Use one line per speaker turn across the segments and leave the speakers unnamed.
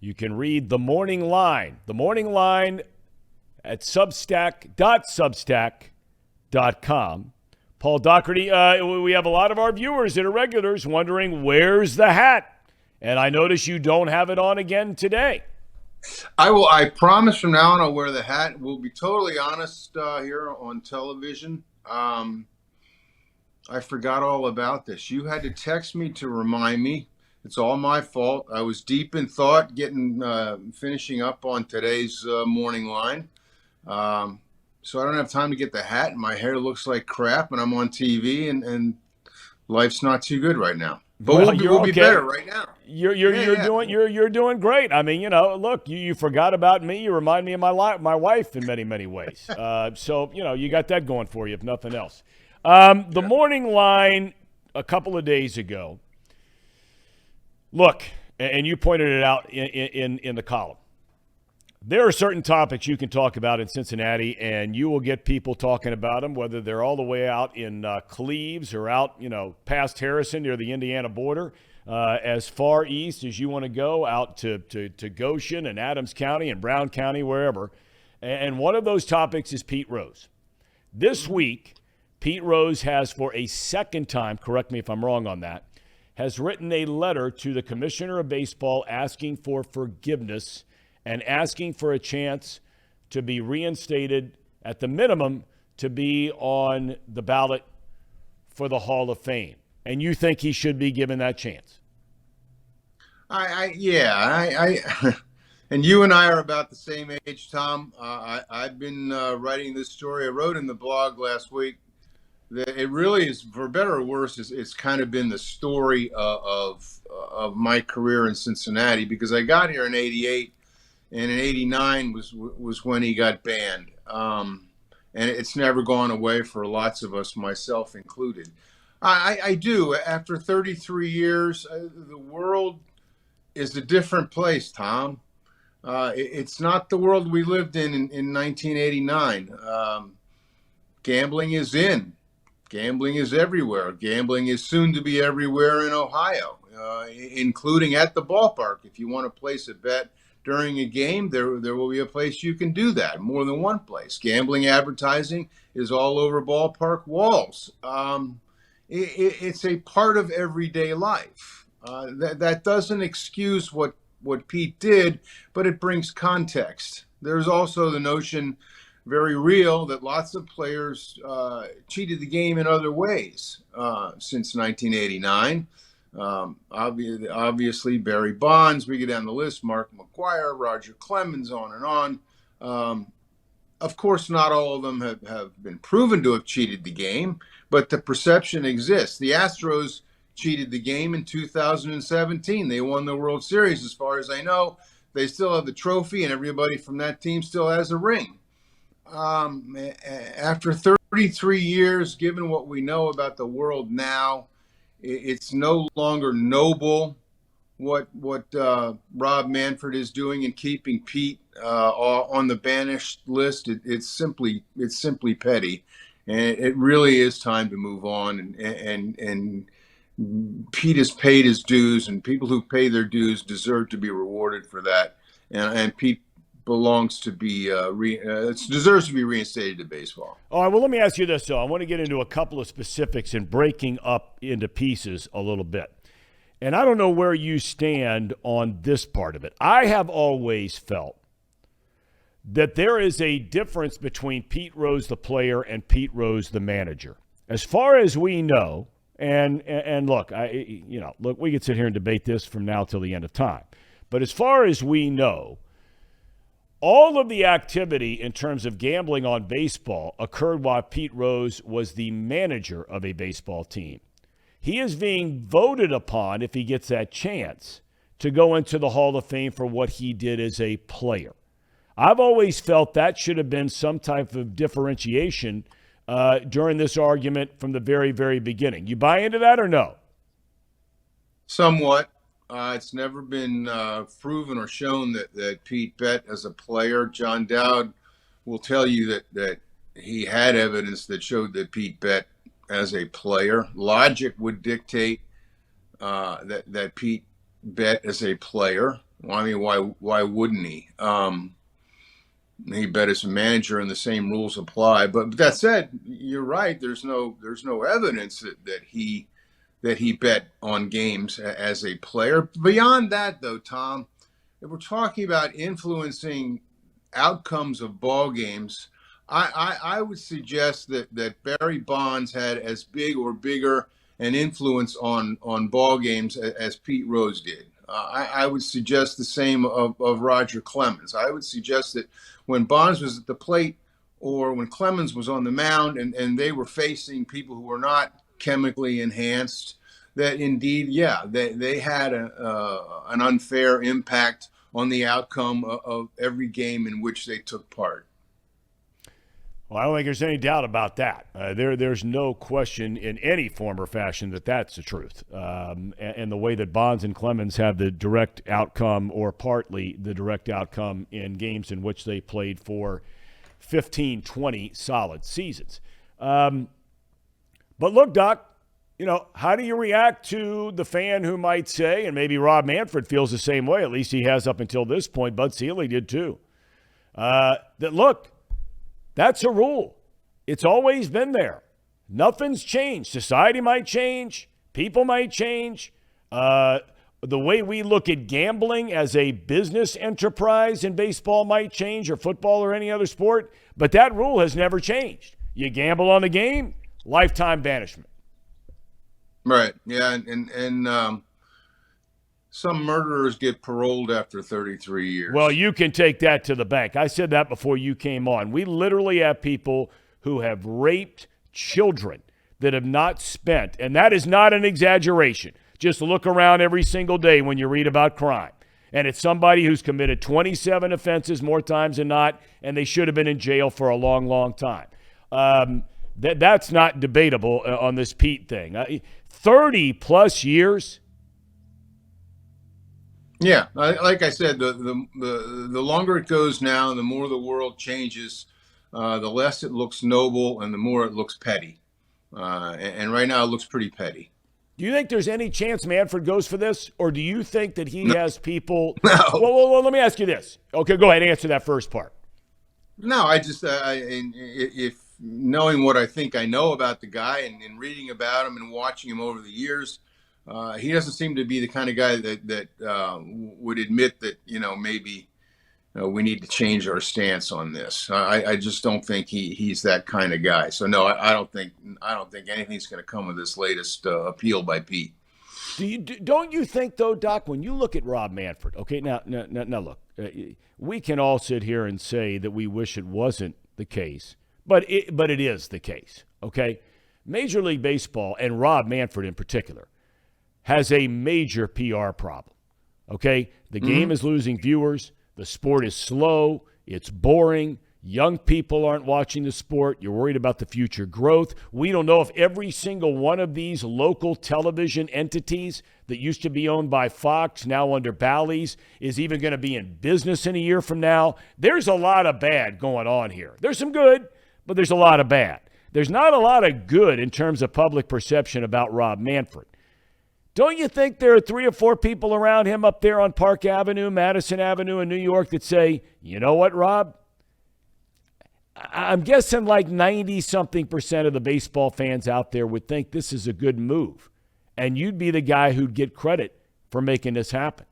You can read The Morning Line. The Morning Line at substack.substack.com. Paul Daugherty, we have a lot of our viewers that are regulars wondering, where's the hat? And I notice you don't have it on again today.
I promise from now on I'll wear the hat. We'll be totally honest here on television. I forgot all about this. You had to text me to remind me. It's all my fault. I was deep in thought, finishing up on today's morning line. So I don't have time to get the hat. My hair looks like crap, and I'm on TV, and life's not too good right now. But we'll be better right now.
You're doing great. I mean, look, you forgot about me. You remind me of my wife in many, many ways. So you got that going for you, if nothing else. The Morning Line a couple of days ago. Look, and you pointed it out in the column. There are certain topics you can talk about in Cincinnati, and you will get people talking about them, whether they're all the way out in Cleves or out, past Harrison near the Indiana border, as far east as you want to go, out to Goshen and Adams County and Brown County, wherever. And one of those topics is Pete Rose. This week, Pete Rose has, for a second time, correct me if I'm wrong on that, has written a letter to the Commissioner of Baseball asking for forgiveness and asking for a chance to be reinstated, at the minimum, to be on the ballot for the Hall of Fame. And you think he should be given that chance?
And you and I are about the same age, Thom. I've been writing this story. I wrote in the blog last week that it really is, for better or worse, it's kind of been the story of my career in Cincinnati, because I got here in '88. And in '89 was when he got banned. And it's never gone away for lots of us, myself included. I do. After 33 years, the world is a different place, Thom. It's not the world we lived in 1989. Gambling is in. Gambling is everywhere. Gambling is soon to be everywhere in Ohio, including at the ballpark. If you want to place a bet during a game, there will be a place you can do that, more than one place. Gambling advertising is all over ballpark walls. It's a part of everyday life. That doesn't excuse what Pete did, but it brings context. There's also the notion, very real, that lots of players cheated the game in other ways since 1989. Obviously Barry Bonds, we get down the list, Mark McGwire, Roger Clemens, on and on. Of course, not all of them have been proven to have cheated the game, but the perception exists. The Astros cheated the game in 2017. They won the World Series, as far as I know. They still have the trophy, and everybody from that team still has a ring. After 33 years, given what we know about the world now, it's no longer noble what Rob Manfred is doing in keeping Pete on the banished list. It's simply petty, and it really is time to move on. And Pete has paid his dues, and people who pay their dues deserve to be rewarded for that. And Pete belongs to be deserves to be reinstated to baseball.
All right, well, let me ask you this, though. I want to get into a couple of specifics and breaking up into pieces a little bit. And I don't know where you stand on this part of it. I have always felt that there is a difference between Pete Rose, the player, and Pete Rose, the manager. As far as we know, and look, we could sit here and debate this from now till the end of time. But as far as we know, all of the activity in terms of gambling on baseball occurred while Pete Rose was the manager of a baseball team. He is being voted upon, if he gets that chance, to go into the Hall of Fame for what he did as a player. I've always felt that should have been some type of differentiation during this argument from the very, very beginning. You buy into that or no?
Somewhat. It's never been proven or shown that Pete bet as a player. John Dowd will tell you that he had evidence that showed that Pete bet as a player. Logic would dictate that Pete bet as a player. Well, I mean, why wouldn't he? He bet as a manager, and the same rules apply. But that said, you're right. There's no evidence that he bet on games as a player. Beyond that, though, Tom, if we're talking about influencing outcomes of ball games, I would suggest that Barry Bonds had as big or bigger an influence on ball games as Pete Rose did. I would suggest the same of Roger Clemens. I would suggest that when Bonds was at the plate or when Clemens was on the mound and they were facing people who were not chemically enhanced, that indeed, yeah, they had an unfair impact on the outcome of every game in which they took part.
Well, I don't think there's any doubt about that. There's no question in any form or fashion that that's the truth. And the way that Bonds and Clemens have the direct outcome, or partly the direct outcome, in games in which they played for 15, 20 solid seasons. But look, Doc, how do you react to the fan who might say, and maybe Rob Manfred feels the same way, at least he has up until this point, Bud Selig did too, that look, that's a rule. It's always been there. Nothing's changed. Society might change. People might change. The way we look at gambling as a business enterprise in baseball might change, or football, or any other sport. But that rule has never changed. You gamble on the game, lifetime banishment.
Right. Yeah. And some murderers get paroled after 33 years.
Well, you can take that to the bank. I said that before you came on. We literally have people who have raped children that have not spent, and that is not an exaggeration. Just look around every single day when you read about crime. And it's somebody who's committed 27 offenses more times than not, and they should have been in jail for a long, long time. That's not debatable on this Pete thing. 30-plus years.
Yeah, like I said, the longer it goes now, and the more the world changes, the less it looks noble, and the more it looks petty. And right now, it looks pretty petty.
Do you think there's any chance Manfred goes for this, or do you think that he has people?
No.
Well, let me ask you this. Okay, go ahead and answer that first part.
No, I just if knowing what I think I know about the guy, and reading about him and watching him over the years. He doesn't seem to be the kind of guy that would admit that, maybe we need to change our stance on this. I just don't think he's that kind of guy. So no, I don't think anything's going to come of this latest appeal by Pete.
Don't you think, though, Doc, when you look at Rob Manfred? Okay, now look, we can all sit here and say that we wish it wasn't the case, but it is the case. Okay, Major League Baseball, and Rob Manfred in particular, has a major PR problem, okay? The game is losing viewers. The sport is slow. It's boring. Young people aren't watching the sport. You're worried about the future growth. We don't know if every single one of these local television entities that used to be owned by Fox, now under Bally's, is even going to be in business in a year from now. There's a lot of bad going on here. There's some good, but there's a lot of bad. There's not a lot of good in terms of public perception about Rob Manfred. Don't you think there are 3 or 4 people around him up there on Park Avenue, Madison Avenue in New York that say, you know what, Rob? I'm guessing like 90-something% of the baseball fans out there would think this is a good move. And you'd be the guy who'd get credit for making this happen.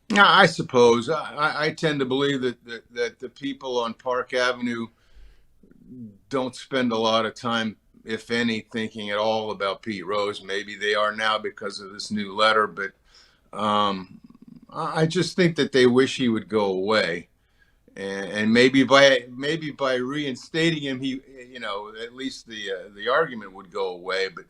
Yeah, I suppose. I tend to believe that the people on Park Avenue don't spend a lot of time, if any, thinking at all about Pete Rose. Maybe they are now because of this new letter, but I just think that they wish he would go away, and maybe by reinstating him, he, at least the argument would go away. But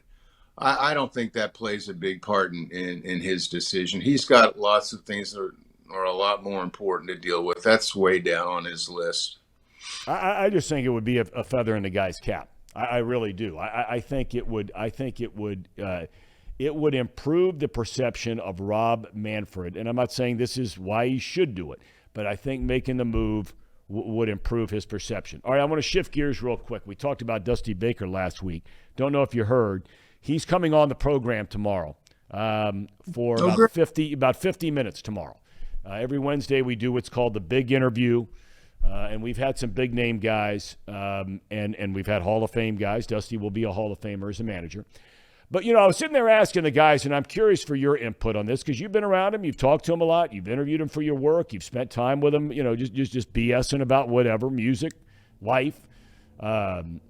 I don't think that plays a big part in his decision. He's got lots of things that are a lot more important to deal with. That's way down on his list.
I just think it would be a feather in the guy's cap. I really do. I think it would. It would improve the perception of Rob Manfred, and I'm not saying this is why he should do it, but I think making the move would improve his perception. All right, I want to shift gears real quick. We talked about Dusty Baker last week. Don't know if you heard. He's coming on the program tomorrow. for about 50 minutes tomorrow. Every Wednesday we do what's called the big interview, and we've had some big name guys, and we've had Hall of Fame guys. Dusty will be a Hall of Famer as a manager. But, I was sitting there asking the guys, and I'm curious for your input on this because you've been around him, you've talked to him a lot, you've interviewed him for your work, you've spent time with him, just BSing about whatever, music, life. When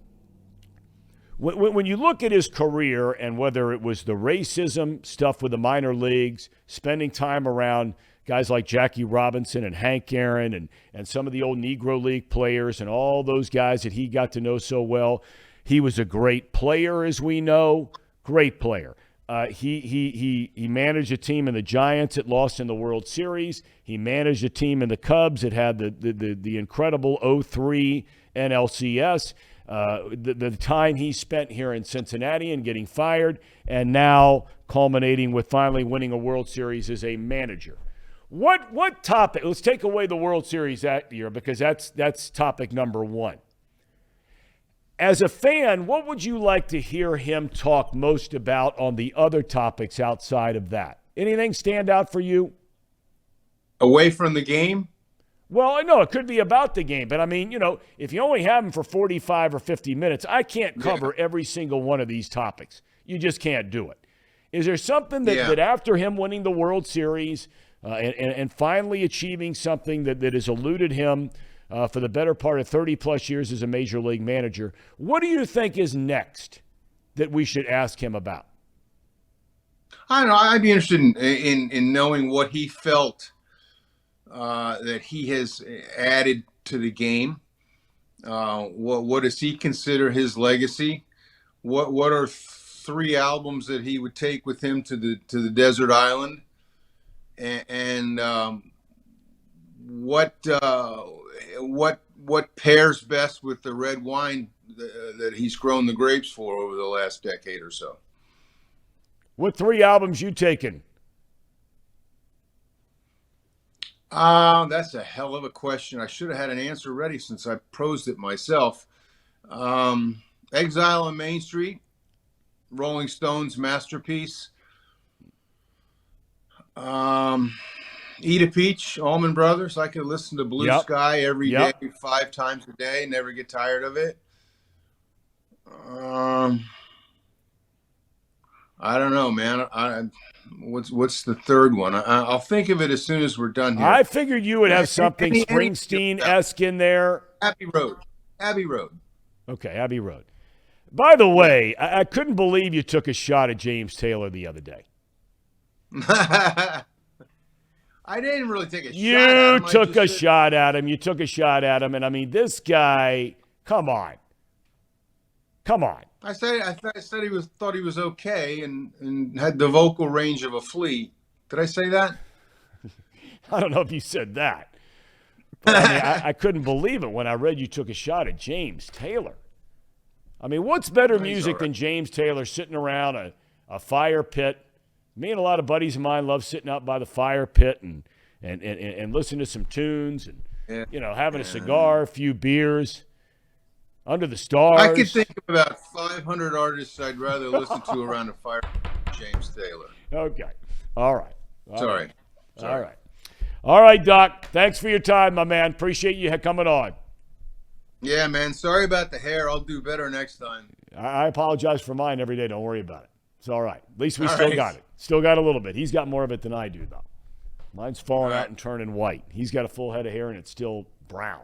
you look at his career and whether it was the racism stuff with the minor leagues, spending time around guys like Jackie Robinson and Hank Aaron and some of the old Negro League players and all those guys that he got to know so well, he was a great player, as we know. Great player. He managed a team in the Giants that lost in the World Series. He managed a team in the Cubs that had the incredible 03 NLCS. The time he spent here in Cincinnati and getting fired, and now culminating with finally winning a World Series as a manager. What topic? Let's take away the World Series that year because that's topic number one. As a fan, what would you like to hear him talk most about on the other topics outside of that? Anything stand out for you?
Away from the game?
Well, I know it could be about the game, but I mean, if you only have him for 45 or 50 minutes, I can't cover every single one of these topics. You just can't do it. Is there something that after him winning the World Series and finally achieving something that has eluded him for the better part of 30-plus years as a major league manager, what do you think is next that we should ask him about?
I don't know. I'd be interested in knowing what he felt that he has added to the game. What does he consider his legacy? What are 3 albums that he would take with him to the desert island? And what pairs best with the red wine that he's grown the grapes for over the last decade or so?
What 3 albums you taking?
That's a hell of a question. I should have had an answer ready since I prosed it myself. Exile on Main Street, Rolling Stones masterpiece. Eat a Peach, Allman Brothers. I could listen to Blue Sky every day, 5 times a day, never get tired of it. I don't know, man. What's the third one? I'll think of it as soon as we're done here.
I figured you would have something Springsteen-esque in there.
Abbey Road.
Okay, Abbey Road. By the way, I couldn't believe you took a shot at James Taylor the other day.
I didn't really take a shot at him.
You took a shot at him. You took a shot at him. And, I mean, this guy, come on.
I said thought he was okay and had the vocal range of a flea. Did I say that?
I don't know if you said that. But, I mean, I couldn't believe it when I read you took a shot at James Taylor. I mean, what's better music than James Taylor sitting around a fire pit? Me and a lot of buddies of mine love sitting out by the fire pit and listening to some tunes and, having a cigar, a few beers, under the stars.
I could think of about 500 artists I'd rather listen to around a fire pit than James Taylor.
Okay. All right.
Sorry.
All right, Doc. Thanks for your time, my man. Appreciate you coming on.
Yeah, man. Sorry about the hair. I'll do better next time.
I apologize for mine every day. Don't worry about it. It's all right. At least we still got it. Still got a little bit. He's got more of it than I do, though. Mine's falling out and turning white. He's got a full head of hair, and it's still brown.